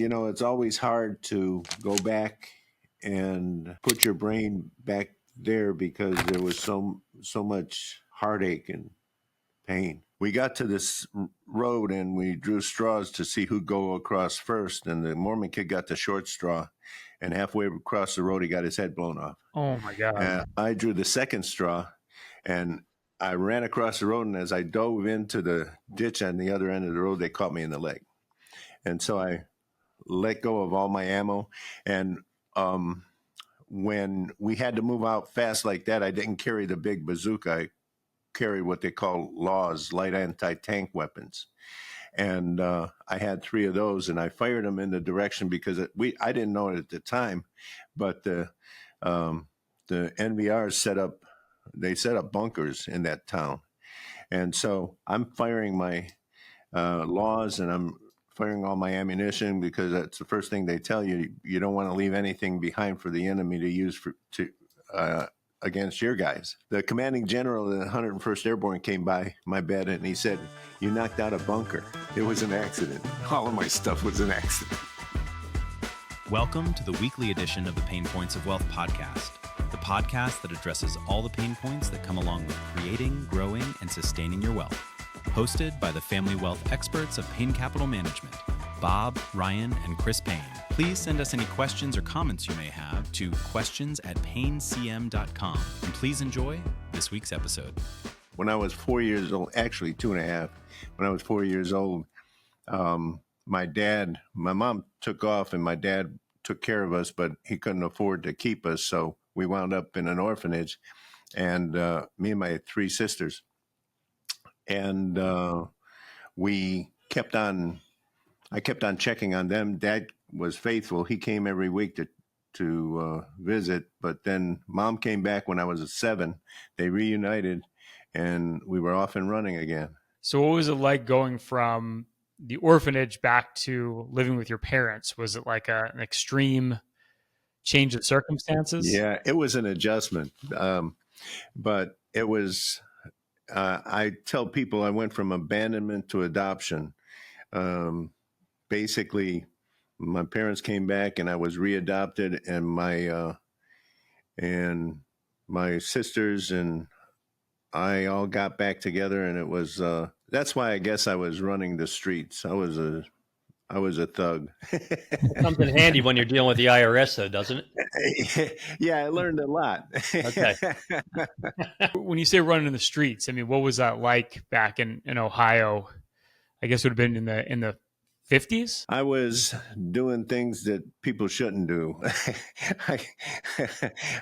It's always hard to go back and put your brain back there because there was so much heartache and pain. We got to this road and we drew straws to see who'd go across first, and the Mormon kid got the short straw, and halfway across the road he got his head blown off. Oh my God. I drew the second straw, and I ran across the road, and as I dove into the ditch on the other end of the road, they caught me in the leg. And so I let go of all my ammo, and when we had to move out fast like that, I didn't carry the big bazooka. I carried what they call LAWs, light anti-tank weapons. And I had 3 of those, and I fired them in the direction because I didn't know it at the time, but the NVRs set up bunkers in that town. And so I'm firing my LAWs, and I'm firing all my ammunition because that's the first thing they tell you. You don't want to leave anything behind for the enemy to use against your guys. The commanding general of the 101st Airborne came by my bed and he said, "You knocked out a bunker." It was an accident. All of my stuff was an accident. Welcome to the weekly edition of the Payne Points of Wealth podcast, the podcast that addresses all the pain points that come along with creating, growing, and sustaining your wealth. Hosted by the family wealth experts of Payne Capital Management, Bob, Ryan, and Chris Payne. Please send us any questions or comments you may have to questions@paynecm.com. And please enjoy this week's episode. When I was 4 years old, actually 2.5, when I was 4 years old, my mom took off and my dad took care of us, but he couldn't afford to keep us. So we wound up in an orphanage, and me and my 3 sisters. And I kept on checking on them. Dad was faithful. He came every week to visit, but then Mom came back when I was 7. They reunited, and we were off and running again. So what was it like going from the orphanage back to living with your parents? Was it like an extreme change of circumstances? Yeah, it was an adjustment. But it was, I tell people I went from abandonment to adoption. Basically, my parents came back and I was readopted, and my sisters and I all got back together, and it was that's why I guess I was running the streets. I was a thug. Comes in handy when you're dealing with the IRS, though, doesn't it? Yeah, I learned a lot. Okay. When you say running the streets, I mean, what was that like back in Ohio? I guess it would have been in the 50s? I was doing things that people shouldn't do.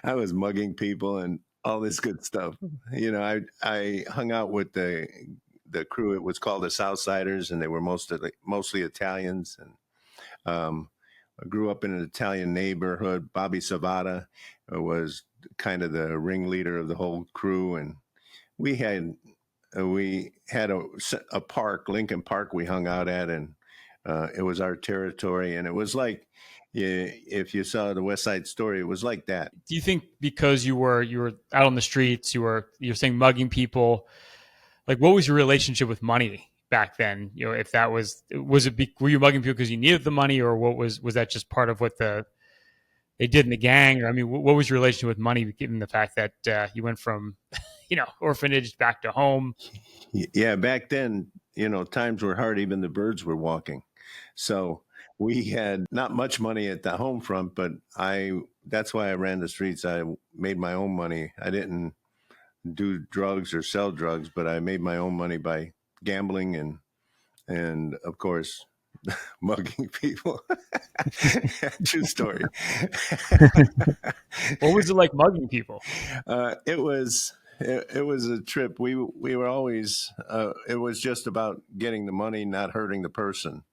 I was mugging people and all this good stuff. I hung out with the crew. It was called the Southsiders, and they were mostly Italians. And I grew up in an Italian neighborhood. Bobby Savata was kind of the ringleader of the whole crew, and we had a park, Lincoln Park, we hung out at, and it was our territory. And it was like, if you saw the West Side Story, it was like that. Do you think because you were out on the streets, you're saying mugging people, like what was your relationship with money back then? If that were you mugging people because you needed the money, or was that just part of what they did in the gang? Or I mean, what was your relationship with money, given the fact that you went from orphanage back to home? Yeah, back then, times were hard. Even the birds were walking. So we had not much money at the home front, but that's why I ran the streets. I made my own money. I didn't do drugs or sell drugs, but I made my own money by gambling and of course, mugging people. True story. What was it like mugging people? It was a trip. We were always, it was just about getting the money, not hurting the person.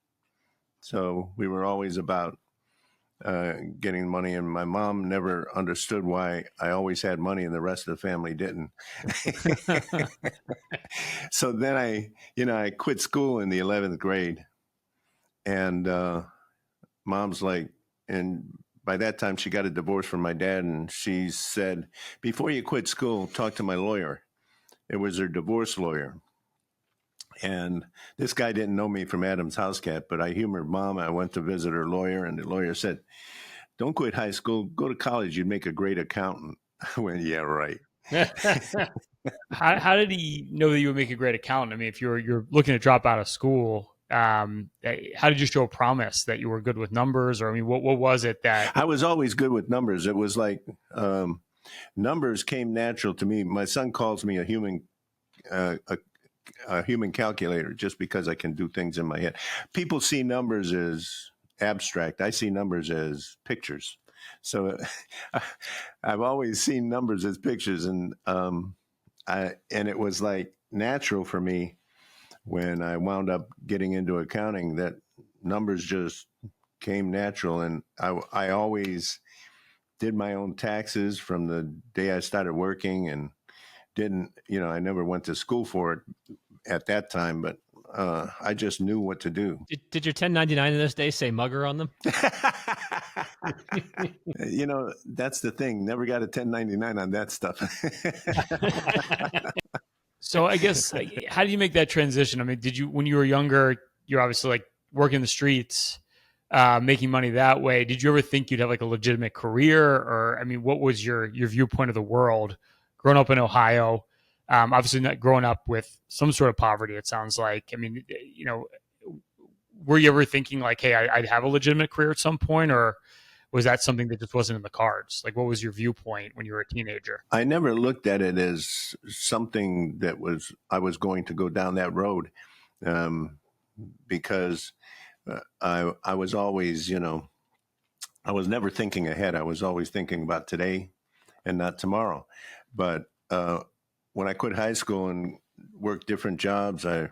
So we were always about getting money, and my mom never understood why I always had money and the rest of the family didn't. So then I quit school in the 11th grade, and Mom's like, and by that time she got a divorce from my dad, and she said, "Before you quit school, talk to my lawyer." It was her divorce lawyer. And this guy didn't know me from Adam's house cat, but I humored Mom. I went to visit her lawyer, and the lawyer said, "Don't quit high school. Go to college. You'd make a great accountant." I went, "Yeah, right." How did he know that you would make a great accountant? I mean, if you're looking to drop out of school, how did you show promise that you were good with numbers? Or I mean, what was it that I was always good with numbers. It was like numbers came natural to me. My son calls me a human calculator just because I can do things in my head. People see numbers as abstract. I see numbers as pictures. So I've always seen numbers as pictures, and it was like natural for me when I wound up getting into accounting that numbers just came natural, and I always did my own taxes from the day I started working, and I never went to school for it at that time, but I just knew what to do. Did your 1099 in those days say mugger on them? That's the thing. Never got a 1099 on that stuff. So I guess, how do you make that transition? I mean, when you were younger, you're obviously like working the streets, making money that way. Did you ever think you'd have like a legitimate career? Or, I mean, what was your viewpoint of the world growing up in Ohio? Obviously not growing up with some sort of poverty, it sounds like. I mean, were you ever thinking like, hey, I'd have a legitimate career at some point? Or was that something that just wasn't in the cards? Like, what was your viewpoint when you were a teenager? I never looked at it as something that I was going to go down that road, because I was always, I was never thinking ahead. I was always thinking about today and not tomorrow. But when I quit high school and worked different jobs, I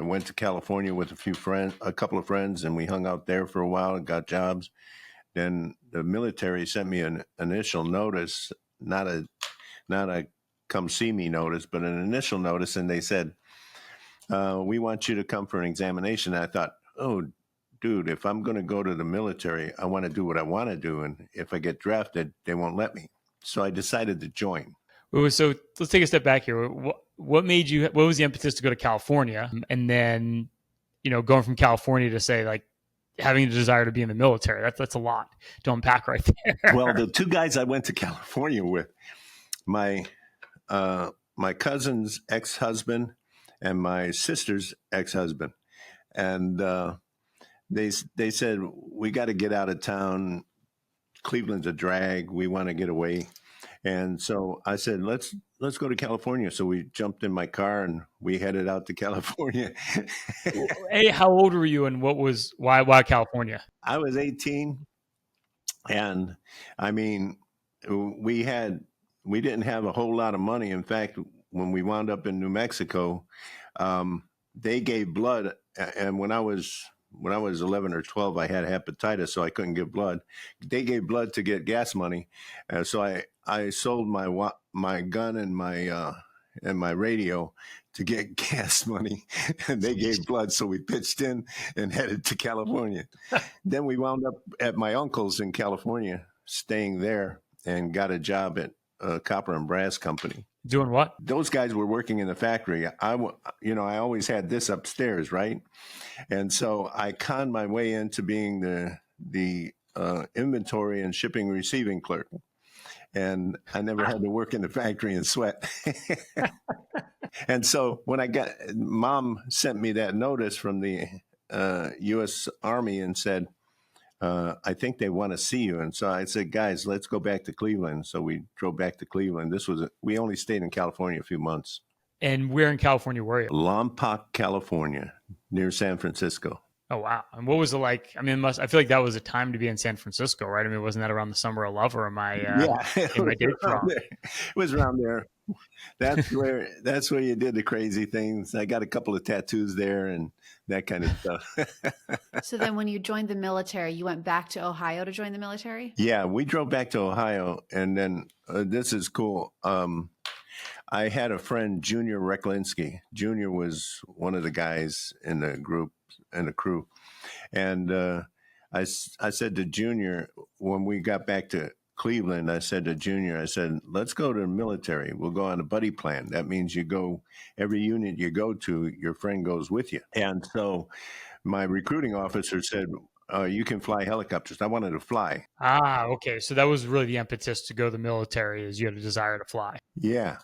went to California with a couple of friends, and we hung out there for a while and got jobs. Then the military sent me an initial notice, not a come see me notice, but an initial notice. And they said, we want you to come for an examination. And I thought, oh, dude, if I'm going to go to the military, I want to do what I want to do. And if I get drafted, they won't let me. So I decided to join. So let's take a step back here. What was the impetus to go to California? And then, going from California to say like, having a desire to be in the military. That's a lot to unpack right there. Well, the two guys I went to California with, my cousin's ex-husband and my sister's ex-husband, and they said, we got to get out of town. Cleveland's a drag. We want to get away. And so I said, let's go to California. So we jumped in my car and we headed out to California. Hey, how old were you, and why California? I was 18. And I mean, we didn't have a whole lot of money. In fact, when we wound up in New Mexico, they gave blood. And when I was 11 or 12, I had hepatitis, so I couldn't give blood. They gave blood to get gas money. So I sold my gun and my radio to get gas money, and they gave blood. So we pitched in and headed to California. Then we wound up at my uncle's in California, staying there, and got a job at a copper and brass company. Doing what? Those guys were working in the factory. I always had this upstairs, right? And so I conned my way into being the inventory and shipping receiving clerk. And I never had to work in the factory and sweat. And so when Mom sent me that notice from the U.S. Army and said, I think they want to see you. And so I said, guys, let's go back to Cleveland. So we drove back to Cleveland. We only stayed in California a few months. And where in California were you? Lompoc, California, near San Francisco. Oh, wow. And what was it like? I mean, I feel like that was a time to be in San Francisco, right? I mean, wasn't that around the summer of love, or am I my dates wrong? It was around there. That's where you did the crazy things. I got a couple of tattoos there and that kind of stuff. So then when you joined the military, you went back to Ohio to join the military? Yeah, we drove back to Ohio, and then this is cool. I had a friend, Junior Reklinski. Junior was one of the guys in the group and the crew. And I said to Junior, when we got back to Cleveland, I said to Junior, I said, let's go to the military. We'll go on a buddy plan. That means you go, every unit you go to, your friend goes with you. And so my recruiting officer said, you can fly helicopters. I wanted to fly. Ah, okay. So that was really the impetus to go to the military, is you had a desire to fly. Yeah.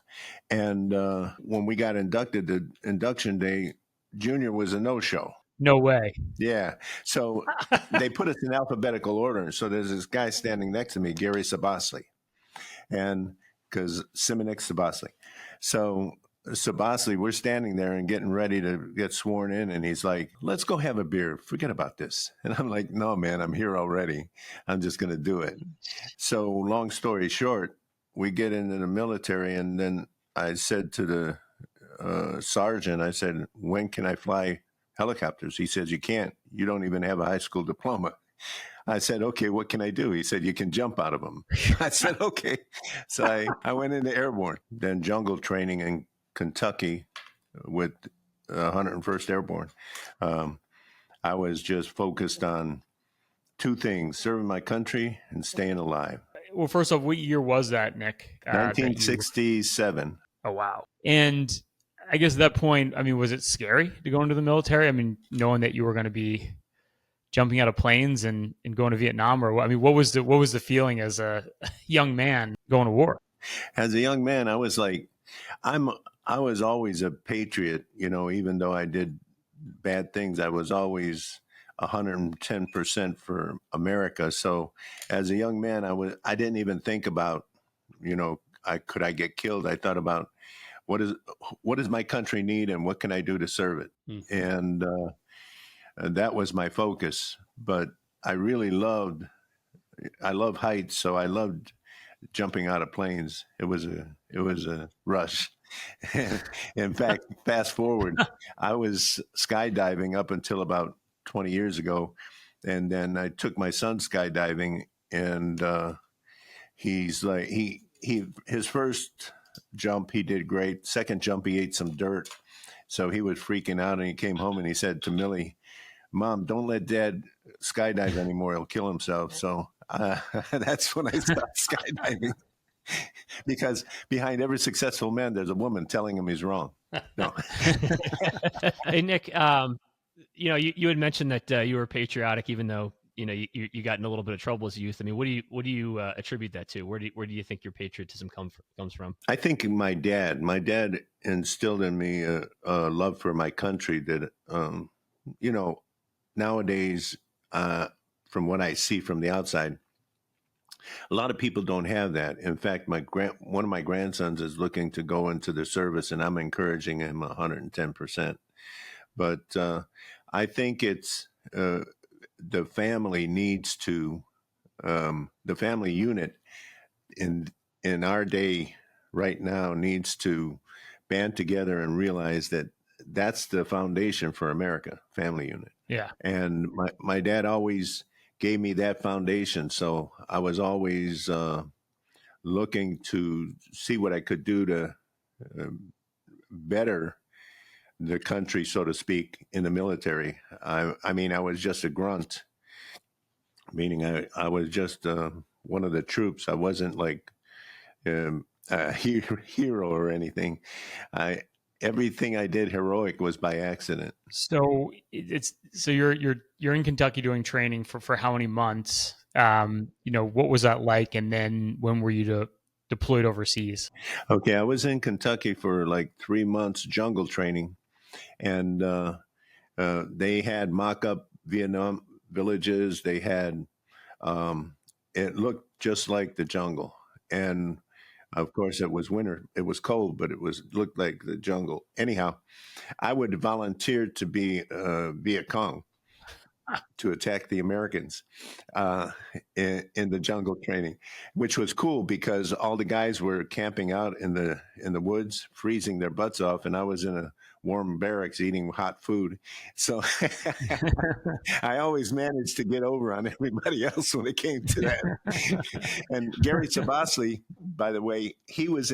And when we got inducted, the induction day, Junior was a no-show. No way. Yeah. So they put us in alphabetical order. So there's this guy standing next to me, Gary Sabasli, and because Simonic Sabasli. So Sabasli, we're standing there and getting ready to get sworn in. And he's like, let's go have a beer. Forget about this. And I'm like, no, man, I'm here already. I'm just going to do it. So long story short, we get into the military. And then I said to the sergeant, I said, when can I fly helicopters? He says, you can't. You don't even have a high school diploma. I said, okay, what can I do? He said, you can jump out of them. I said, okay. So I went into airborne, then jungle training in Kentucky with 101st Airborne. I was just focused on two things: serving my country and staying alive. Well, first off, what year was that, Nick? 1967. Oh, wow. And I guess at that point, I mean, was it scary to go into the military? I mean, knowing that you were going to be jumping out of planes and going to Vietnam, or I mean, what was the feeling as a young man going to war? As a young man, I was like, I was always a patriot, you know, even though I did bad things, I was always 110% for America. So as a young man, I didn't even think about, you know, could I get killed? I thought about what does my country need and what can I do to serve it? Mm-hmm. And that was my focus. But I love heights, so I loved jumping out of planes. It was a rush. In fact, fast forward, I was skydiving up until about 20 years ago. And then I took my son skydiving, and he's like, his first jump, he did great. Second jump, he ate some dirt. So he was freaking out, and he came home and he said to Millie, Mom, don't let Dad skydive anymore. He'll kill himself. So that's when I stopped skydiving. Because behind every successful man, there's a woman telling him he's wrong. No. Hey, Nick, you know, you had mentioned that you were patriotic, even though, you know, you got in a little bit of trouble as a youth. I mean, what do you attribute that to? Where do you think your patriotism comes from? I think my dad instilled in me a love for my country that, you know, nowadays, from what I see from the outside, a lot of people don't have that. In fact, one of my grandsons is looking to go into the service, and I'm encouraging him 110%. But I think it's the family needs to, the family unit in our day right now needs to band together and realize that that's the foundation for America, family unit. Yeah. And my dad always gave me that foundation. So I was always looking to see what I could do to better the country, so to speak, in the military. I mean, I was just a grunt, meaning I was just one of the troops. I wasn't like a hero or anything. Everything I did heroic was by accident. So you're in Kentucky doing training for how many months? You know, what was that like? And then when were you deployed overseas? Okay, I was in Kentucky for like 3 months jungle training, and they had mock-up Vietnam villages. They had it looked just like the jungle, and of course, it was winter. It was cold, but looked like the jungle. Anyhow, I would volunteer to be Viet Cong to attack the Americans in the jungle training, which was cool because all the guys were camping out in the woods, freezing their butts off, and I was in a warm barracks eating hot food. So I always managed to get over on everybody else when it came to that. And Gary Sabasli, by the way, he was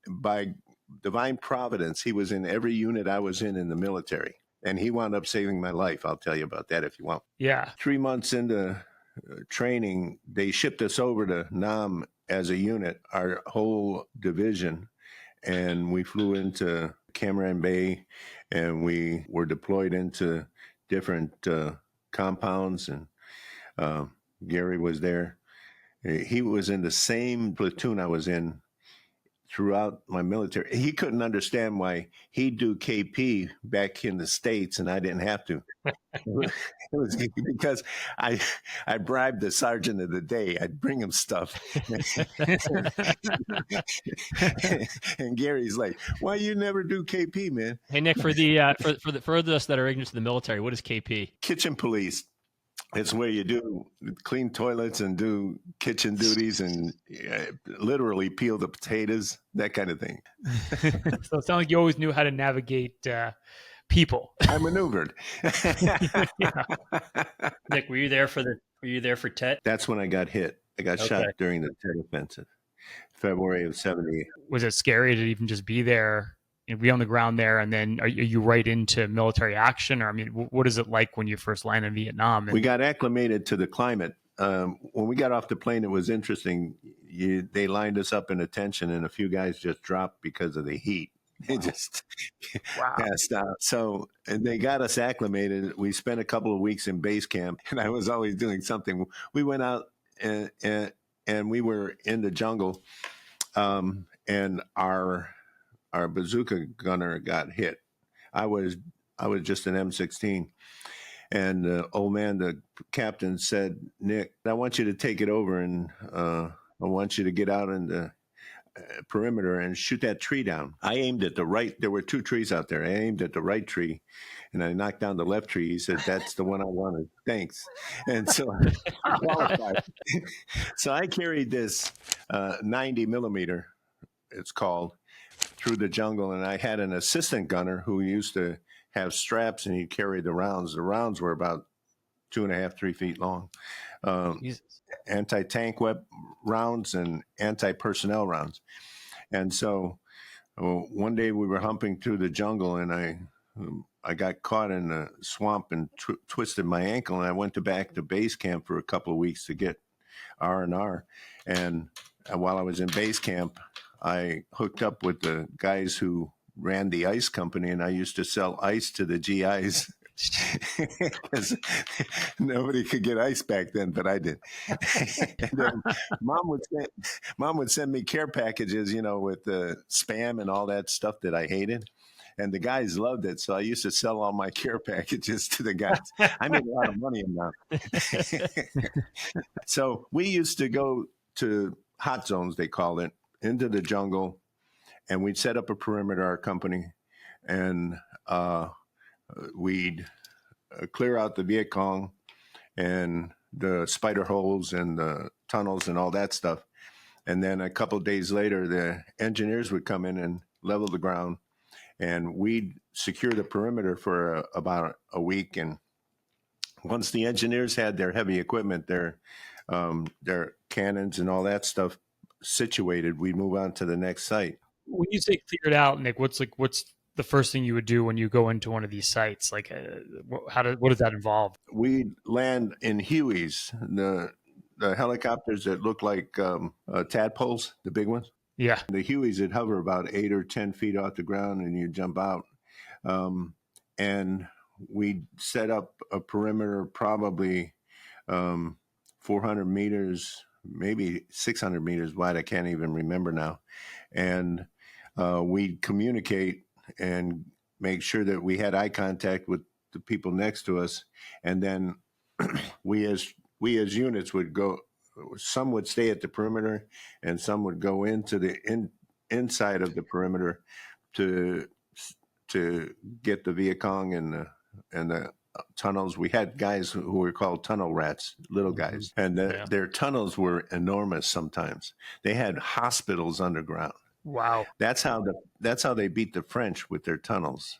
by divine providence, he was in every unit I was in the military. And he wound up saving my life. I'll tell you about that if you want. Yeah. 3 months into training, they shipped us over to Nam as a unit, our whole division, and we flew into Camaran Bay, and we were deployed into different compounds, and Gary was there. He was in the same platoon I was in throughout my military. He couldn't understand why he'd do KP back in the States and I didn't have to. It was because I bribed the sergeant of the day. I'd bring him stuff. And Gary's like, "Why you never do KP, man?" Hey Nick, for those that are ignorant to the military, what is KP? Kitchen police. It's where you do clean toilets and do kitchen duties and literally peel the potatoes, that kind of thing. So it sounds like you always knew how to navigate people. I maneuvered. Yeah. Nick, were you there for Tet? That's when I got hit. I got shot during the Tet offensive, February of '78. Was it scary to even just be there and be on the ground there? And then are you right into military action? Or, I mean, what is it like when you first land in Vietnam? We got acclimated to the climate. When we got off the plane, it was interesting. They lined us up in attention, and a few guys just dropped because of the heat. They just passed out. So and they got us acclimated. We spent a couple of weeks in base camp, and I was always doing something. We went out and we were in the jungle, and our bazooka gunner got hit. I was just an M16. And old man, the captain, said, "Nick, I want you to take it over, and I want you to get out in the perimeter and shoot that tree down." I aimed at the right. There were two trees out there. I aimed at the right tree, and I knocked down the left tree. He said, "That's the one I wanted. Thanks." And so I qualified. So I carried this 90 millimeter, it's called, through the jungle, and I had an assistant gunner who used to have straps, and he'd carry the rounds. The rounds were about 2.5, 3 feet long. Anti-tank rounds and anti-personnel rounds. And so one day we were humping through the jungle, and I got caught in the swamp and twisted my ankle, and I went back to base camp for a couple of weeks to get R&R. And while I was in base camp, I hooked up with the guys who ran the ice company, and I used to sell ice to the GIs because nobody could get ice back then, but I did. And then mom would send me care packages, with the spam and all that stuff that I hated. And the guys loved it. So I used to sell all my care packages to the guys. I made a lot of money in that. So we used to go to hot zones, they called it, into the jungle, and we'd set up a perimeter, our company, and we'd clear out the Viet Cong and the spider holes and the tunnels and all that stuff. And then a couple of days later, the engineers would come in and level the ground, and we'd secure the perimeter for about a week. And once the engineers had their heavy equipment, their cannons and all that stuff situated, we'd move on to the next site. When you say clear it out, Nick, what's the first thing you would do when you go into one of these sites? Like, what does that involve? We'd land in Hueys, the helicopters that look like tadpoles, the big ones. Yeah. The Hueys would hover about 8 or 10 feet off the ground, and you jump out. And we'd set up a perimeter probably 400 meters, maybe 600 meters wide. I can't even remember now. And we'd communicate and make sure that we had eye contact with the people next to us. And then we as units would go, some would stay at the perimeter and some would go into the inside of the perimeter to get the Viet Cong and the tunnels. We had guys who were called tunnel rats, little guys, and their tunnels were enormous. Sometimes they had hospitals underground. Wow. That's how they beat the French, with their tunnels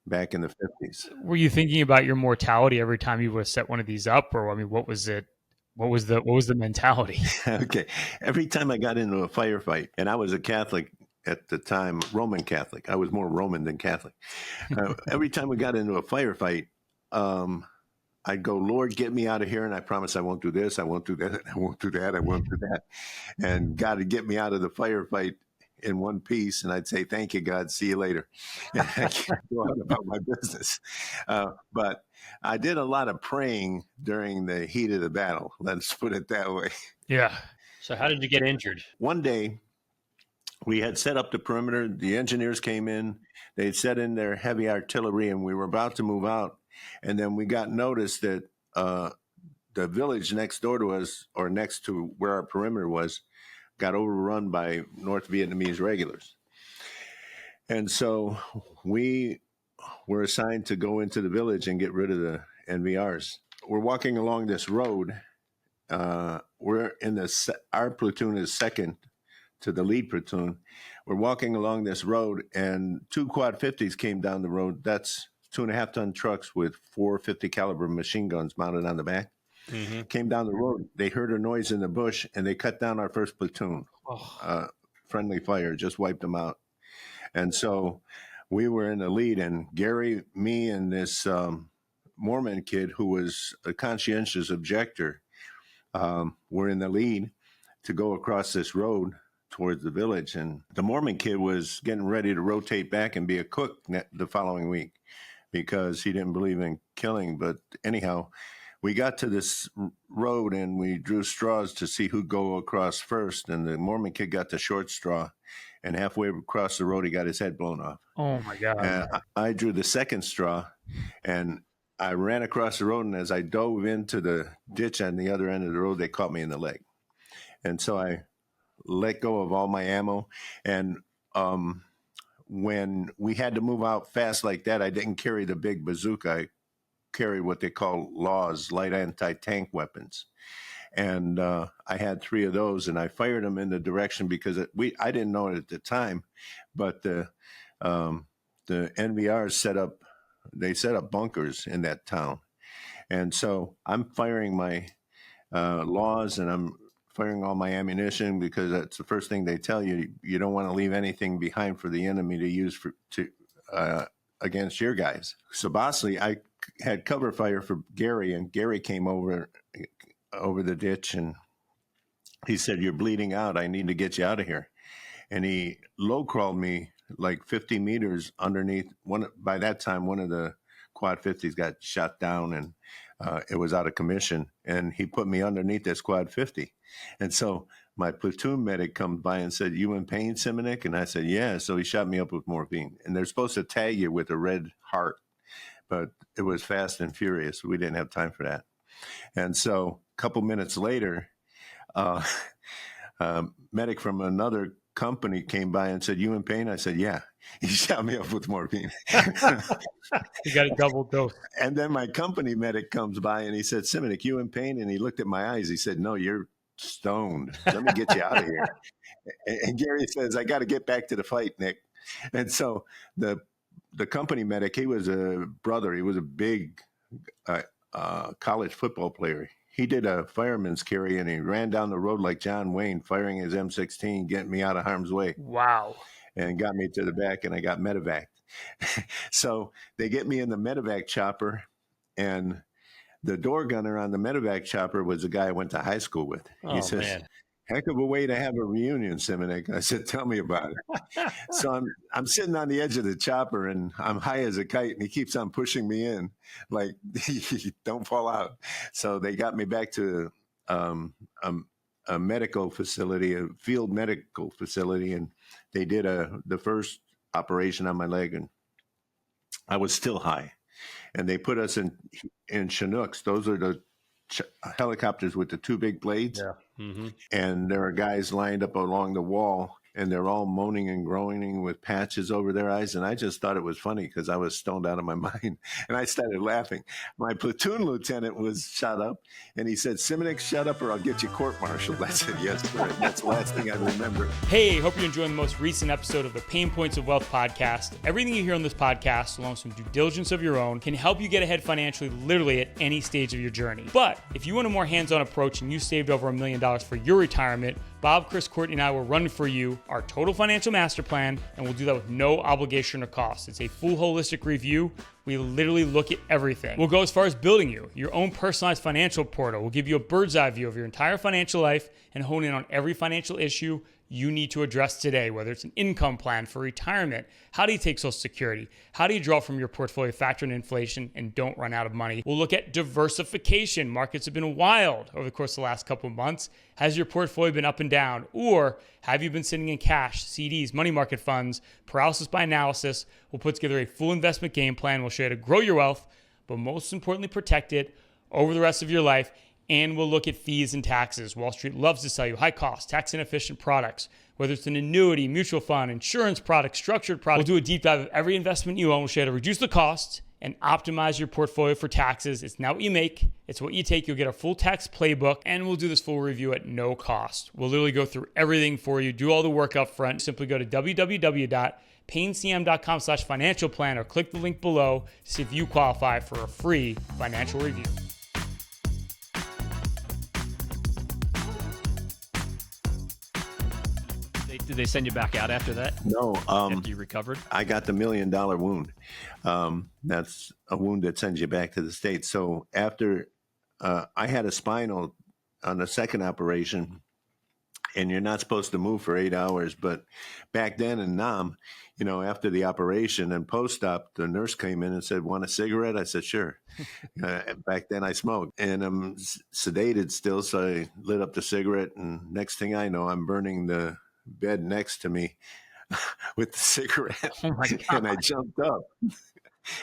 back in the 50s. Were you thinking about your mortality every time you would set one of these up, or I mean, what was it? What was the mentality? Okay, every time I got into a firefight, and I was a Catholic at the time, Roman Catholic. I was more Roman than Catholic. Every time we got into a firefight, I I'd go, Lord, get me out of here. And I promise I won't do this. I won't do that. I won't do that. I won't do that. And God would get me out of the firefight in one piece. And I'd say, thank you, God. See you later. And I can't go on about my business. But I did a lot of praying during the heat of the battle. Let's put it that way. Yeah. So how did you get injured? One day, we had set up the perimeter. The engineers came in. They'd set in their heavy artillery, and we were about to move out. And then we got notice that the village next door to us, or next to where our perimeter was, got overrun by North Vietnamese regulars. And so we were assigned to go into the village and get rid of the NVRs. We're walking along this road. We're in our platoon is second to the lead platoon. We're walking along this road, and 2 quad 50s came down the road. That's 2.5-ton trucks with 450 caliber machine guns mounted on the back. Mm-hmm. Came down the road. They heard a noise in the bush, and they cut down our first platoon. Friendly fire just wiped them out. And so we were in the lead, and Gary, me, and this Mormon kid who was a conscientious objector were in the lead to go across this road towards the village. And the Mormon kid was getting ready to rotate back and be a cook the following week because he didn't believe in killing. But anyhow, we got to this road and we drew straws to see who'd go across first. And the Mormon kid got the short straw. And halfway across the road, he got his head blown off. Oh, my God. And I drew the second straw, and I ran across the road. And as I dove into the ditch on the other end of the road, they caught me in the leg. And so I let go of all my ammo. And when we had to move out fast like that, I didn't carry the big bazooka. I carried what they call LAWs, light anti-tank weapons. And I had 3 of those, and I fired them in the direction because I didn't know it at the time, but the NVRs set up bunkers in that town. And so I'm firing my LAWs, and I'm firing all my ammunition because that's the first thing they tell you. You don't want to leave anything behind for the enemy to use against your guys. So basically, I had cover fire for Gary, and Gary came over the ditch, and he said, "You're bleeding out. I need to get you out of here." And he low crawled me like 50 meters underneath one. By that time, one of the quad 50s got shot down, and it was out of commission. And he put me underneath this quad 50. And so my platoon medic comes by and said, "You in pain, Simonic?" And I said, "Yeah." So he shot me up with morphine. And they're supposed to tag you with a red heart, but it was fast and furious. We didn't have time for that. And so a couple minutes later, medic from another company came by and said, "You in pain?" I said, "Yeah." He shot me up with morphine. You got a double dose. And then my company medic comes by and he said, "Simonic, you in pain?" And he looked at my eyes. He said, "No, you're stoned. Let me get you out of here." And Gary says, "I got to get back to the fight, Nick." And so the company medic, he was a brother. He was a big college football player. He did a fireman's carry, and he ran down the road like John Wayne, firing his M16, getting me out of harm's way. Wow. And got me to the back, and I got medevaced. So they get me in the medevac chopper, and the door gunner on the medevac chopper was the guy I went to high school with. He says, "Man, heck of a way to have a reunion, Simonic." I said, "Tell me about it." So I'm sitting on the edge of the chopper, and I'm high as a kite, and he keeps on pushing me in, like, "Don't fall out." So they got me back to a medical facility, a field medical facility, and they did the first operation on my leg, and I was still high. And they put us in Chinooks. Those are the helicopters with the 2 big blades. Yeah. Mm-hmm. And there are guys lined up along the wall, and they're all moaning and groaning with patches over their eyes. And I just thought it was funny because I was stoned out of my mind. And I started laughing. My platoon lieutenant was shot up, and he said, "Simonic, shut up or I'll get you court-martialed." I said, "Yes, sir." And that's the last thing I remember. Hey, hope you're enjoying the most recent episode of the Payne Points of Wealth podcast. Everything you hear on this podcast, along with some due diligence of your own, can help you get ahead financially literally at any stage of your journey. But if you want a more hands-on approach and you saved over $1 million for your retirement, Bob, Chris, Courtney, and I will run for you our total financial master plan, and we'll do that with no obligation or cost. It's a full holistic review. We literally look at everything. We'll go as far as building you your own personalized financial portal. We'll give you a bird's eye view of your entire financial life and hone in on every financial issue you need to address today, whether it's an income plan for retirement. How do you take Social Security? How do you draw from your portfolio, factor in inflation, and don't run out of money? We'll look at diversification. Markets have been wild over the course of the last couple of months. Has your portfolio been up and down? Or have you been sitting in cash, CDs, money market funds, paralysis by analysis? We'll put together a full investment game plan. We'll show you how to grow your wealth, but most importantly, protect it over the rest of your life. And we'll look at fees and taxes. Wall Street loves to sell you high cost, tax inefficient products, whether it's an annuity, mutual fund, insurance product, structured product. We'll do a deep dive of every investment you own. We'll show you how to reduce the cost and optimize your portfolio for taxes. It's not what you make, it's what you take. You'll get a full tax playbook, and we'll do this full review at no cost. We'll literally go through everything for you, do all the work up front. Simply go to www.paynecm.com/financial plan or click the link below to see if you qualify for a free financial review. Did they send you back out after that? No. After you recovered? I got the $1 million wound. That's a wound that sends you back to the States. So after I had a spinal on the second operation, and you're not supposed to move for 8 hours. But back then in Nam, after the operation and post-op, the nurse came in and said, "Want a cigarette?" I said, "Sure." Back then I smoked, and I'm sedated still, so I lit up the cigarette, and next thing I know, I'm burning the bed next to me with the cigarette. Oh my God. And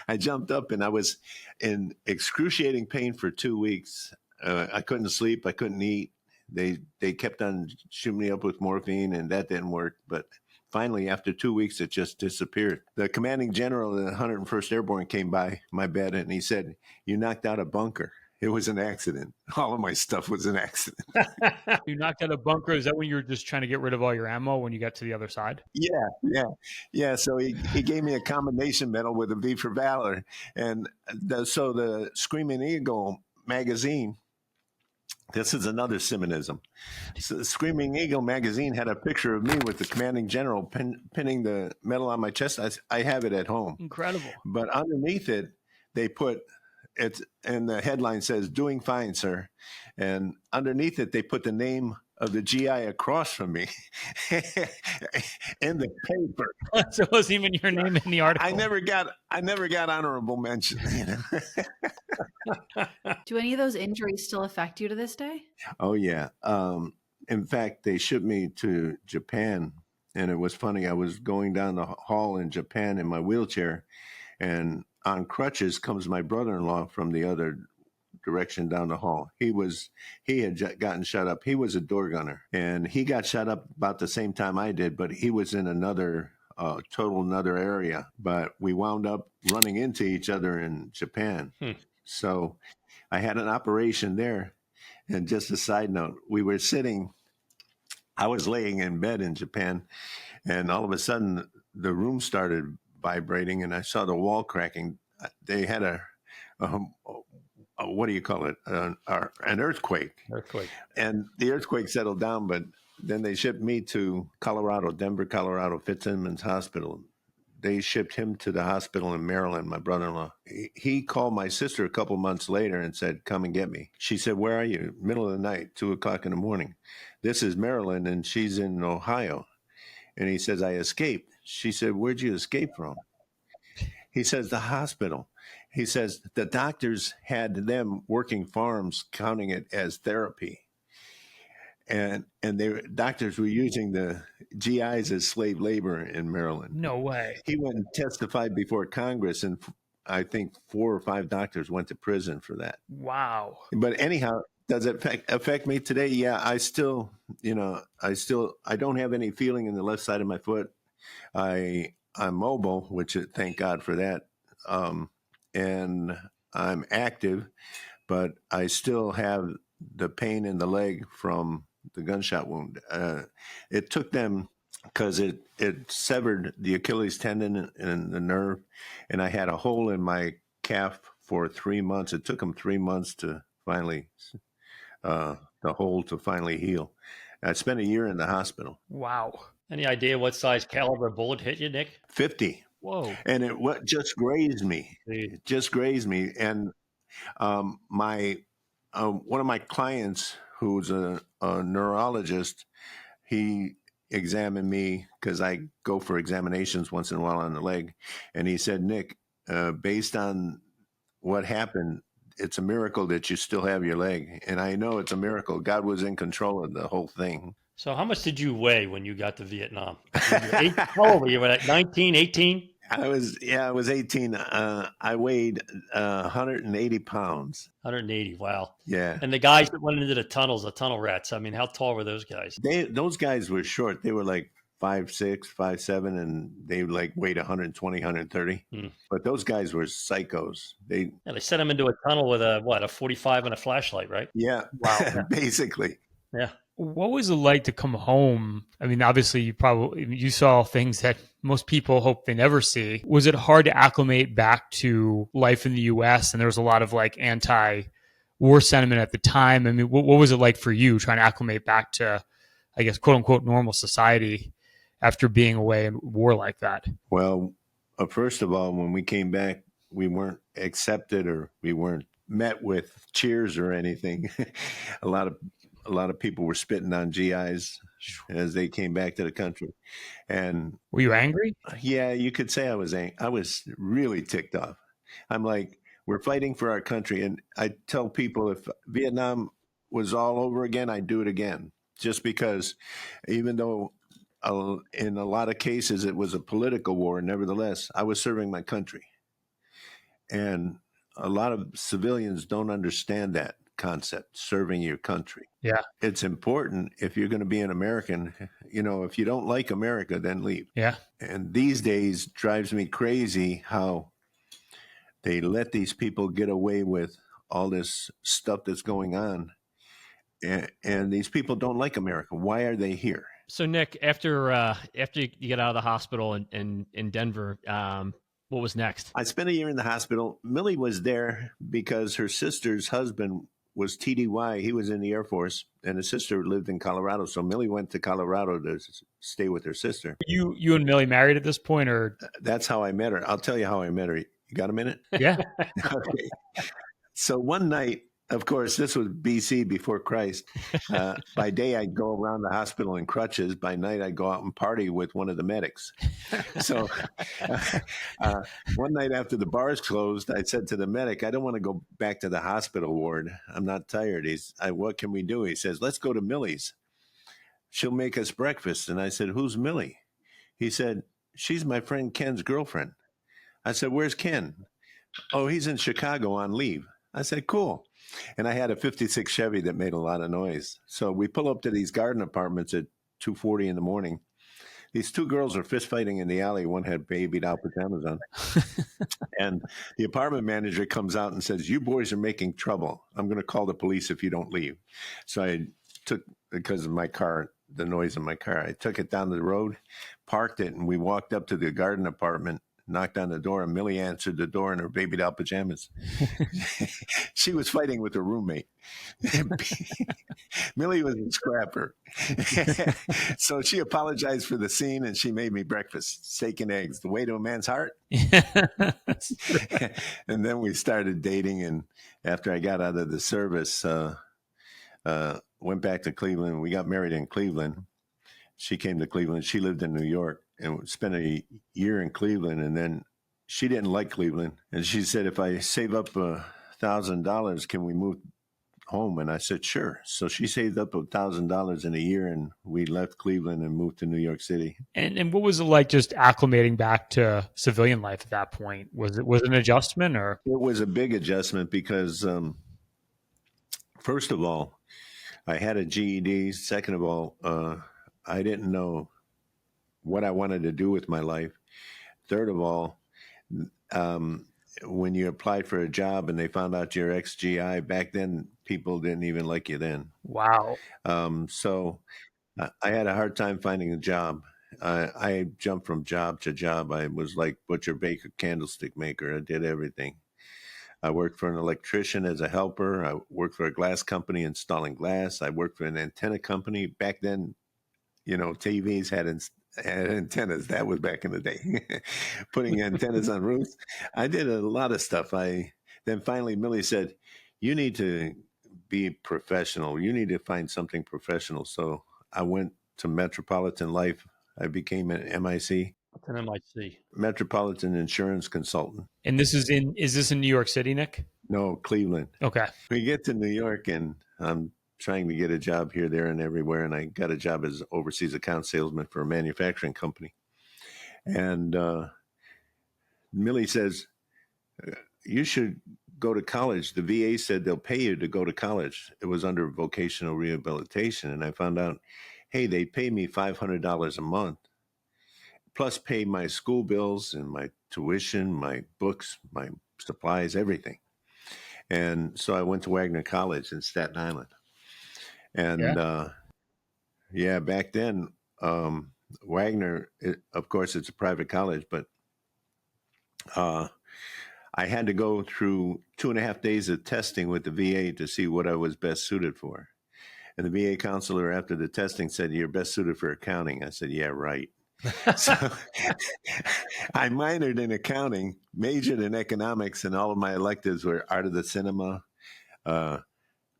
I jumped up and I was in excruciating pain for 2 weeks. I couldn't sleep. I couldn't eat. They kept on shooting me up with morphine, and that didn't work. But finally, after 2 weeks, it just disappeared. The commanding general of the 101st Airborne came by my bed, and he said, "You knocked out a bunker." It was an accident. All of my stuff was an accident. You knocked out a bunker. Is that when you were just trying to get rid of all your ammo when you got to the other side? Yeah. So he gave me a commendation medal with a V for Valor. And so the Screaming Eagle magazine, this is another Simonism. So the Screaming Eagle magazine had a picture of me with the commanding general pinning the medal on my chest. I have it at home. Incredible. But underneath it, they put it, and the headline says, "Doing fine, sir." And underneath it, they put the name of the GI across from me in the paper. So it wasn't even your name in the article. I never got honorable mention. Do any of those injuries still affect you to this day? Oh yeah. In fact, they shipped me to Japan, and it was funny. I was going down the hall in Japan in my wheelchair, and on crutches comes my brother-in-law from the other direction down the hall. He had gotten shot up. He was a door gunner, and he got shot up about the same time I did, but he was in another area. But we wound up running into each other in Japan. So I had an operation there. And just a side note, I was laying in bed in Japan, and all of a sudden the room started vibrating, and I saw the wall cracking. They had what do you call it? An earthquake. And the earthquake settled down, but then they shipped me to Denver, Colorado, Fitzsimmons Hospital. They shipped him to the hospital in Maryland, my brother-in-law. He called my sister a couple months later and said, "Come and get me." She said, "Where are you?" Middle of the night, 2:00 in the morning. This is Maryland, and she's in Ohio. And he says, "I escaped." She said, "Where'd you escape from?" He says, "The hospital." He says, "The doctors had them working farms, counting it as therapy. And doctors were using the GIs as slave labor in Maryland." No way. He went and testified before Congress, and I think 4 or 5 doctors went to prison for that. Wow. But anyhow, does it affect me today? Yeah, I don't have any feeling in the left side of my foot. I'm mobile, which thank God for that. And I'm active, but I still have the pain in the leg from the gunshot wound. It took them, because it severed the Achilles tendon and the nerve, and I had a hole in my calf for 3 months. It took them 3 months to finally, the hole to finally heal. I spent a year in the hospital. Wow. Any idea what size caliber bullet hit you, Nick? 50. Whoa. And it what just grazed me. The- It just grazed me. And my one of my clients, who's a neurologist, he examined me because I go for examinations once in a while on the leg, and he said, Nick, based on what happened, it's a miracle that you still have your leg. And I know it's a miracle. God was in control of the whole thing. So how much did you weigh when you got to Vietnam? How old were you? Were like 19, 18? I was 18. I weighed 180 pounds. 180. Wow. Yeah. And the guys that went into the tunnels, the tunnel rats, I mean, how tall were those guys? Those guys were short. They were like 5'6", 5'7", and they like weighed 120, 130. Hmm. But those guys were psychos. Yeah, they sent them into a tunnel with a 45 and a flashlight, right? Yeah, Wow. basically. Yeah. What was it like to come home? I mean, obviously you saw things that most people hope they never see. Was it hard to acclimate back to life in the US? And there was a lot of like anti-war sentiment at the time. I mean, what was it like for you trying to acclimate back to, I guess, quote unquote, normal society after being away in war like that? Well, first of all, when we came back, we weren't accepted or we weren't met with cheers or anything. A lot of people were spitting on GIs as they came back to the country. And Were you angry? yeah, you could say I was really ticked off. I'm like, we're fighting for our country. And I tell people if Vietnam was all over again, I'd do it again. Just because even though in a lot of cases it was a political war, nevertheless, I was serving my country. And a lot of civilians don't understand that concept, serving your country. Yeah. It's important if you're going to be an American. If you don't like America, then leave. Yeah. And these days drives me crazy how they let these people get away with all this stuff that's going on. And these people don't like America. Why are they here? So Nick, after you get out of the hospital in Denver, what was next? I spent a year in the hospital. Millie was there because her sister's husband was TDY. He was in the Air Force, and his sister lived in Colorado. So Millie went to Colorado to stay with her sister. You and Millie married at this point, or? That's how I met her. I'll tell you how I met her. You got a minute? Yeah. Okay. So one night, of course, this was BC, before Christ. By day, I'd go around the hospital in crutches. By night, I'd go out and party with one of the medics. So one night after the bars closed, I said to the medic, I don't want to go back to the hospital ward. I'm not tired. What can we do? He says, let's go to Millie's. She'll make us breakfast. And I said, who's Millie? He said, she's my friend Ken's girlfriend. I said, where's Ken? Oh, he's in Chicago on leave. I said, cool. And I had a 56 Chevy that made a lot of noise. So we pull up to these garden apartments at 2:40 in the morning. These two girls are fist fighting in the alley. One had baby doll pajamas on. And the apartment manager comes out and says, you boys are making trouble. I'm going to call the police if you don't leave. So I took, because of my car, the noise in my car, I took it down the road, parked it, and we walked up to the garden apartment, knocked on the door, and Millie answered the door in her baby doll pajamas. She was fighting with her roommate. Millie was a scrapper. So she apologized for the scene, and she made me breakfast, steak and eggs, the way to a man's heart. And then we started dating, and after I got out of the service, went back to Cleveland. We got married in Cleveland. She came to Cleveland. She lived in New York and spent a year in Cleveland. And then she didn't like Cleveland. And she said, if I save up $1,000, can we move home? And I said, sure. So she saved up $1,000 in a year, and we left Cleveland and moved to New York City. And what was it like just acclimating back to civilian life at that point? Was it an adjustment, or? It was a big adjustment because, first of all, I had a GED. Second of all, I didn't know what I wanted to do with my life. Third of all, when you applied for a job and they found out you're ex-GI, back then people didn't even like you then. Wow. So I had a hard time finding a job. I jumped from job to job. I was like butcher, baker, candlestick maker. I did everything. I worked for an electrician as a helper. I worked for a glass company installing glass. I worked for an antenna company. Back then, TVs had And antennas, that was back in the day. Putting antennas on roofs. I did a lot of stuff. Then finally Millie said, you need to be professional. You need to find something professional. So I went to Metropolitan Life. I became an MIC, What's an MIC? Metropolitan Insurance Consultant. And is this in New York City, Nick? No, Cleveland. Okay. We get to New York, and I'm trying to get a job here, there, and everywhere. And I got a job as overseas account salesman for a manufacturing company. And Millie says, you should go to college. The VA said they'll pay you to go to college. It was under vocational rehabilitation. And I found out, hey, they pay me $500 a month, plus pay my school bills and my tuition, my books, my supplies, everything. And so I went to Wagner College in Staten Island. And back then, Wagner, of course, it's a private college, but I had to go through 2.5 days of testing with the VA to see what I was best suited for. And the VA counselor, after the testing, said, you're best suited for accounting. I said, yeah, right. So I minored in accounting, majored in economics, and all of my electives were art of the cinema,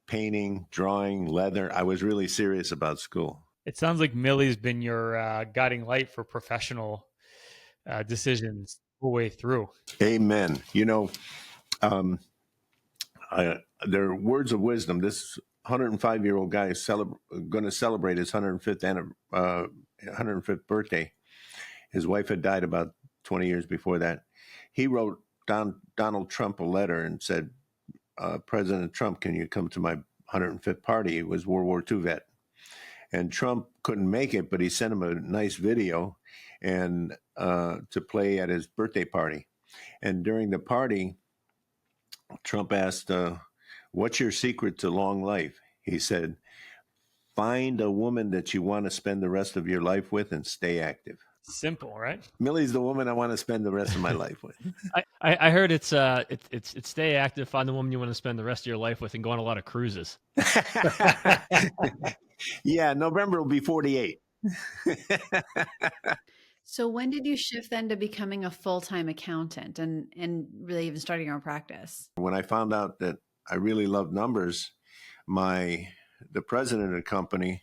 painting, drawing, leather. I was really serious about school. It sounds like Millie's been your guiding light for professional decisions the way through. Amen. You know, there are words of wisdom. This 105-year-old guy is going to celebrate his 105th birthday. His wife had died about 20 years before that. He wrote Donald Trump a letter and said, President Trump, can you come to my 105th party? He was World War II vet. And Trump couldn't make it, but he sent him a nice video and to play at his birthday party. And during the party, Trump asked, what's your secret to long life? He said, find a woman that you want to spend the rest of your life with and stay active. Simple, right? Millie's the woman I want to spend the rest of my life with. I heard it's stay active, find the woman you want to spend the rest of your life with, and go on a lot of cruises. Yeah, November will be 48. So when did you shift then to becoming a full-time accountant and really even starting your own practice? When I found out that I really loved numbers, the president of the company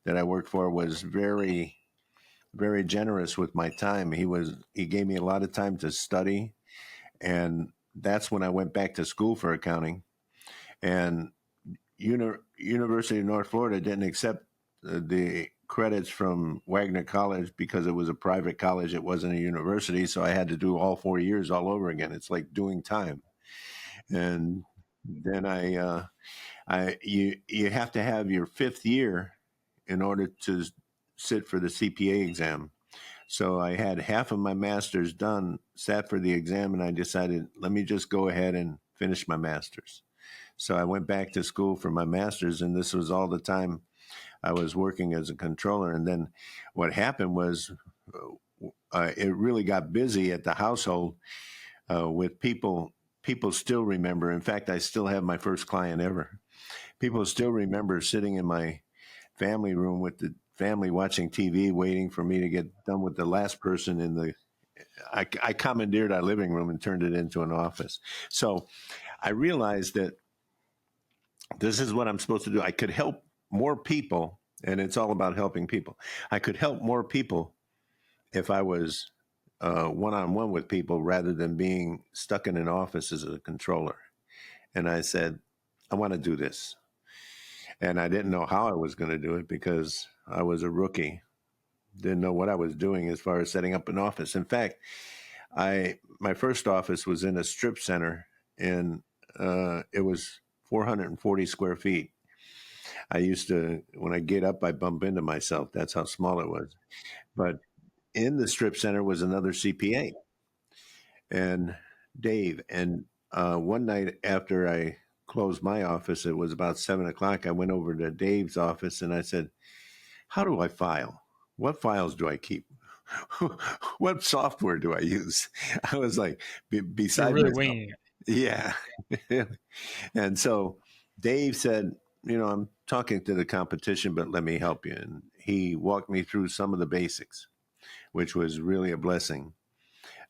that I worked for was very, very generous with my time. He gave me a lot of time to study, and that's when I went back to school for accounting. And University of North Florida didn't accept the credits from Wagner College because it was a private college. It wasn't a university. So I had to do all 4 years all over again. It's like doing time. And then you have to have your 5th year in order to sit for the CPA exam. So I had half of my master's done, sat for the exam, and I decided, let me just go ahead and finish my master's. So I went back to school for my master's, and this was all the time I was working as a controller. And then what happened was it really got busy at the household with people. People still remember. In fact, I still have my first client ever. People still remember sitting in my family room with the family watching TV, waiting for me to get done with the last person in the. I commandeered our living room and turned it into an office. So I realized that this is what I'm supposed to do. I could help more people, and it's all about helping people. I could help more people if I was one-on-one with people rather than being stuck in an office as a controller. And I said, I want to do this. And I didn't know how I was going to do it because I was a rookie. Didn't know what I was doing as far as setting up an office. In fact, my first office was in a strip center, and it was 440 square feet. I used to, when I get up, I bump into myself. That's how small it was. But in the strip center was another CPA and Dave. And one night after I closed my office, it was about 7:00. I went over to Dave's office and I said, how do I file? What files do I keep? What software do I use? I was like, beside You're really myself. winging it. Yeah. And so Dave said, I'm talking to the competition, but let me help you. And he walked me through some of the basics. which was really a blessing.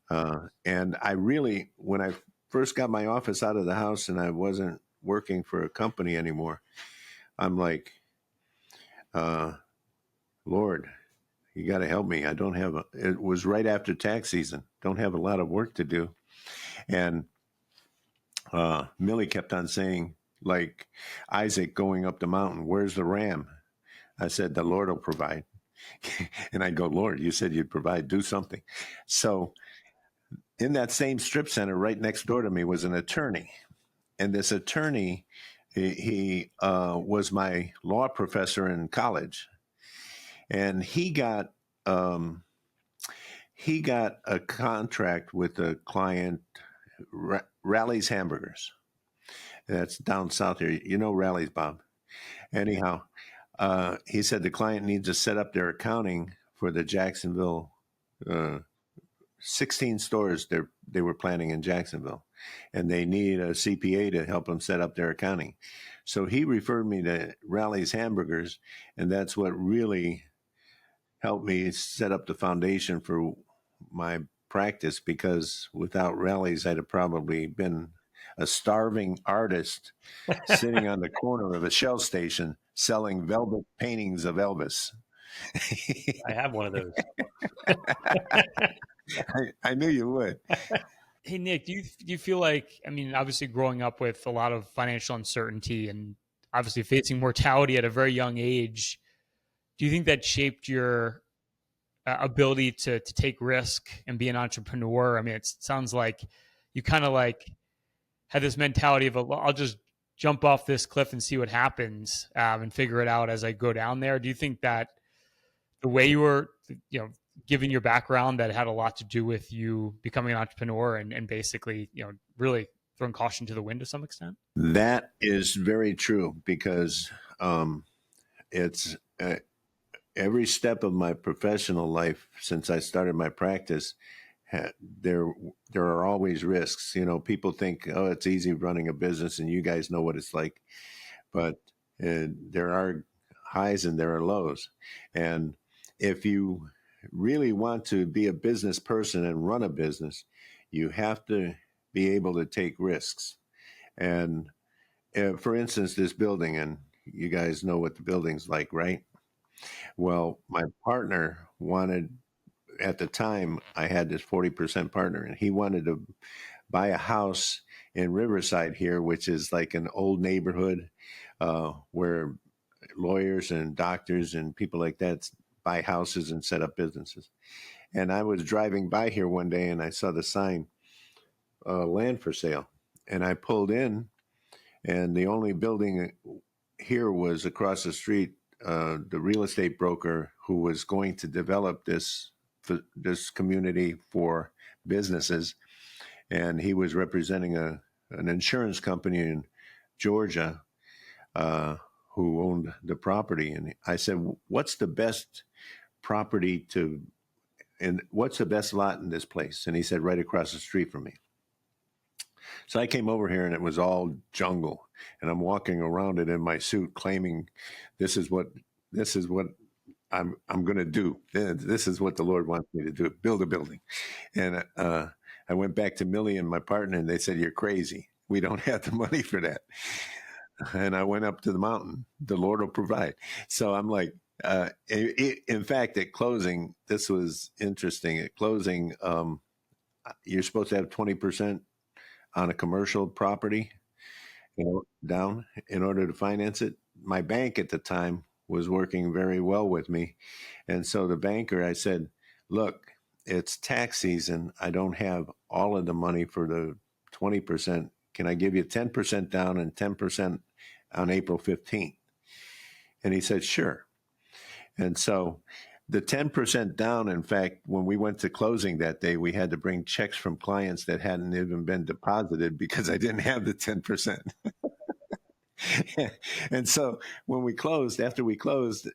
And I really, when I first got my office out of the house and I wasn't working for a company anymore, I'm like, Lord, you got to help me. I don't have it was right after tax season. Don't have a lot of work to do. And Millie kept on saying, like Isaac going up the mountain, where's the ram? I said, the Lord will provide. And I go, Lord, you said you'd provide, do something. So in that same strip center right next door to me was an attorney. And this attorney, he was my law professor in college. And he got a contract with a client, Rally's Hamburgers. That's down south here. You know Rally's, Bob. Anyhow, he said the client needs to set up their accounting for the Jacksonville 16 stores they were planning in Jacksonville, and they need a CPA to help them set up their accounting. So he referred me to Rally's Hamburgers, and that's what really helped me set up the foundation for my practice, because without Rally's, I'd have probably been a starving artist sitting on the corner of a Shell station selling velvet paintings of Elvis. I have one of those. I knew you would. Hey, Nick, do you feel like, I mean, obviously growing up with a lot of financial uncertainty and obviously facing mortality at a very young age, do you think that shaped your ability to take risk and be an entrepreneur? I mean, it sounds like you kind of like had this mentality of, I'll just jump off this cliff and see what happens and figure it out as I go down there. Do you think that the way you were, given your background, that had a lot to do with you becoming an entrepreneur and basically, really throwing caution to the wind to some extent? That is very true, because it's every step of my professional life since I started my practice, there are always risks. People think, oh, it's easy running a business, and you guys know what it's like. But there are highs and there are lows. And if you really want to be a business person and run a business, you have to be able to take risks. And for instance, this building, and you guys know what the building's like, right? Well, my partner wanted, at the time, I had this 40% partner, and he wanted to buy a house in Riverside here, which is like an old neighborhood where lawyers and doctors and people like that buy houses and set up businesses. And I was driving by here one day and I saw the sign, land for sale. And I pulled in, and the only building here was across the street, the real estate broker who was going to develop this community for businesses. And he was representing an insurance company in Georgia who owned the property. And I said, what's the best property and what's the best lot in this place? And he said, right across the street from me. So I came over here, and it was all jungle, and I'm walking around it in my suit, claiming this is what I'm going to do. This is what the Lord wants me to do: build a building. And I went back to Millie and my partner, and they said, "You're crazy. We don't have the money for that." And I went up to the mountain. The Lord will provide. So I'm like, in fact, at closing, this was interesting. At closing, you're supposed to have 20% on a commercial property, down in order to finance it. My bank at the time was working very well with me. And so the banker, I said, look, it's tax season. I don't have all of the money for the 20%. Can I give you 10% down and 10% on April 15th? And he said, sure. And so the 10% down, in fact, when we went to closing that day, we had to bring checks from clients that hadn't even been deposited because I didn't have the 10%. And so when we closed, after we closed,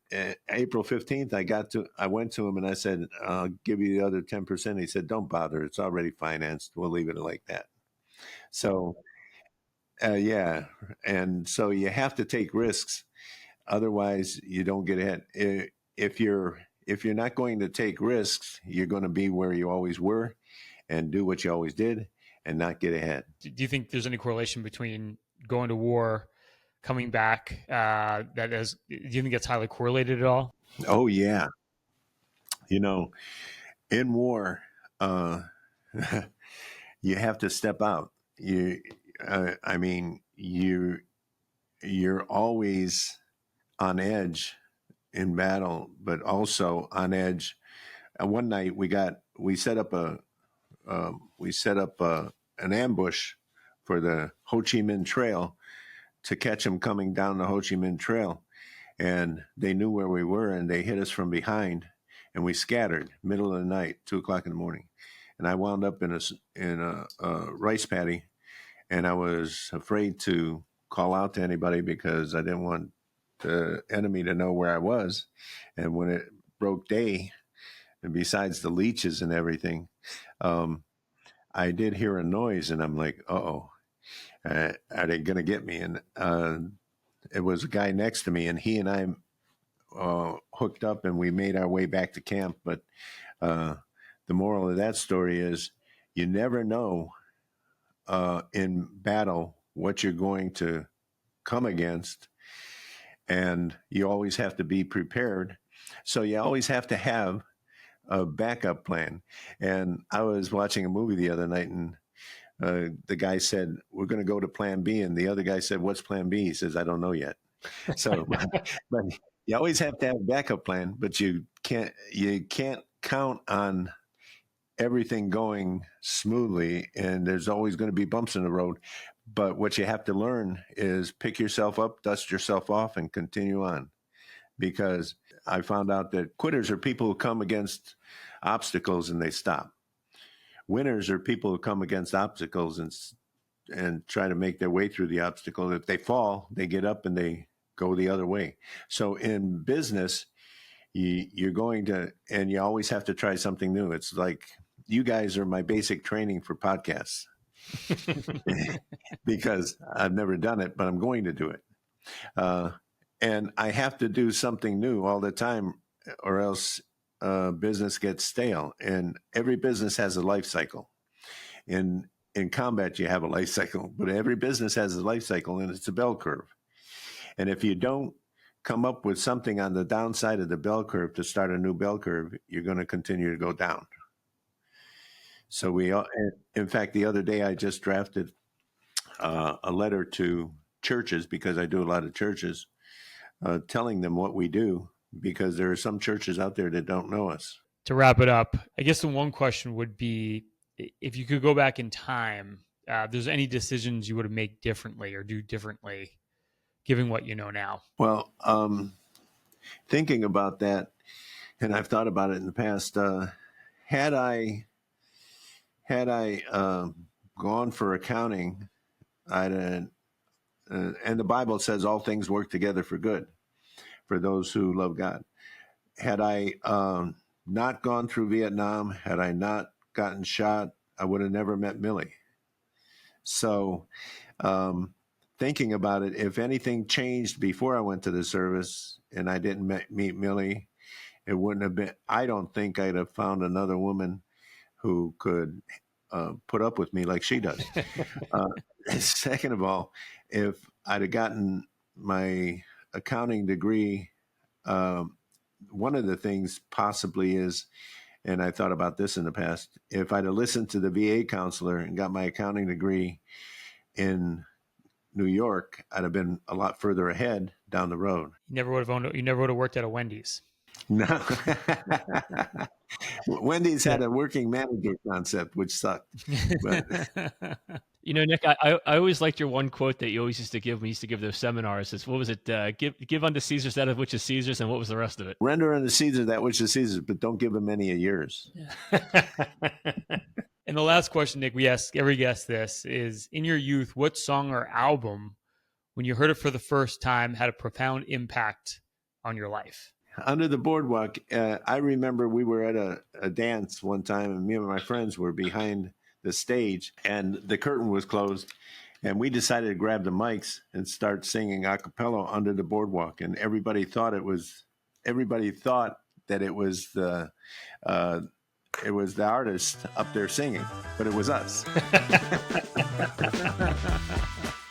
April 15th, I went to him and I said, I'll give you the other 10%. He said, don't bother. It's already financed. We'll leave it like that. So, yeah. And so you have to take risks. Otherwise, you don't get ahead. If you're if you're not going to take risks, you're going to be where you always were and do what you always did and not get ahead. Do you think there's any correlation between going to war, coming back? Do you think that's highly correlated at all? Oh, yeah. In war, you have to step out. You're always on edge in battle, but also on edge. One night we set up an ambush for the Ho Chi Minh Trail to catch them coming down the Ho Chi Minh Trail, and they knew where we were, and they hit us from behind, and we scattered middle of the night, 2:00 in the morning, and I wound up in a rice paddy, and I was afraid to call out to anybody because I didn't want the enemy to know where I was. And when it broke day, and besides the leeches and everything, I did hear a noise, and I'm like, are they going to get me? And it was a guy next to me, and he and I hooked up, and we made our way back to camp. But the moral of that story is you never know in battle what you're going to come against, and you always have to be prepared. So you always have to have a backup plan. And I was watching a movie the other night, and the guy said, "We're going to go to plan B." And the other guy said, "What's plan B?" He says, "I don't know yet." So, but you always have to have a backup plan, but you can't count on everything going smoothly, and there's always going to be bumps in the road. But what you have to learn is pick yourself up, dust yourself off, and continue on. Because I found out that quitters are people who come against obstacles and they stop. Winners are people who come against obstacles and try to make their way through the obstacle. If they fall, they get up and they go the other way. So in business, you're going to, and you always have to try something new. It's like you guys are my basic training for podcasts because I've never done it, but I'm going to do it. And I have to do something new all the time, or else business gets stale. And every business has a life cycle. In combat, you have a life cycle, but every business has a life cycle, and it's a bell curve. And if you don't come up with something on the downside of the bell curve to start a new bell curve, you're going to continue to go down. So in fact, the other day I just drafted a letter to churches, because I do a lot of churches, telling them what we do, because there are some churches out there that don't know us. To wrap it up, I guess the one question would be, if you could go back in time, there's any decisions you would have made differently or do differently, given what you know now? Well, thinking about that, and I've thought about it in the past, had I gone for accounting, and the Bible says all things work together for good for those who love God. Had I not gone through Vietnam, had I not gotten shot, I would have never met Millie. So thinking about it, if anything changed before I went to the service and I didn't meet Millie, it wouldn't have been, I don't think I'd have found another woman who could put up with me like she does. Second of all, if I'd have gotten my accounting degree, one of the things possibly is, and I thought about this in the past, if I'd have listened to the VA counselor and got my accounting degree in New York, I'd have been a lot further ahead down the road. You never would have worked at a Wendy's. No. Wendy's had a working manager concept, which sucked. But Nick, I always liked your one quote that you always used to give me. Used to give those seminars. What was it? Give unto Caesar that of which is Caesar's, and what was the rest of it? Render unto Caesar that which is Caesar's, but don't give him any of yours. And the last question, Nick, we ask every guest this, is, in your youth, what song or album, when you heard it for the first time, had a profound impact on your life? Under the Boardwalk, I remember we were at a dance one time, and me and my friends were behind the stage, and the curtain was closed, and we decided to grab the mics and start singing a cappella Under the Boardwalk, and everybody thought that it was the artist up there singing, but it was us.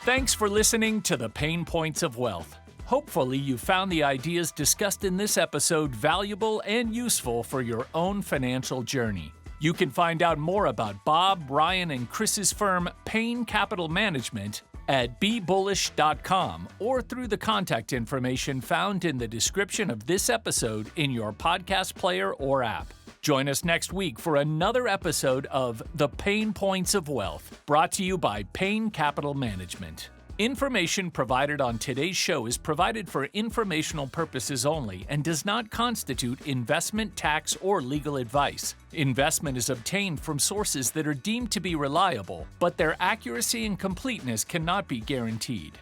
Thanks for listening to the Payne Points of Wealth. Hopefully you found the ideas discussed in this episode valuable and useful for your own financial journey. You can find out more about Bob, Ryan, and Chris's firm, Payne Capital Management, at bebullish.com or through the contact information found in the description of this episode in your podcast player or app. Join us next week for another episode of The Payne Points of Wealth, brought to you by Payne Capital Management. Information provided on today's show is provided for informational purposes only and does not constitute investment, tax, or legal advice. Investment is obtained from sources that are deemed to be reliable, but their accuracy and completeness cannot be guaranteed.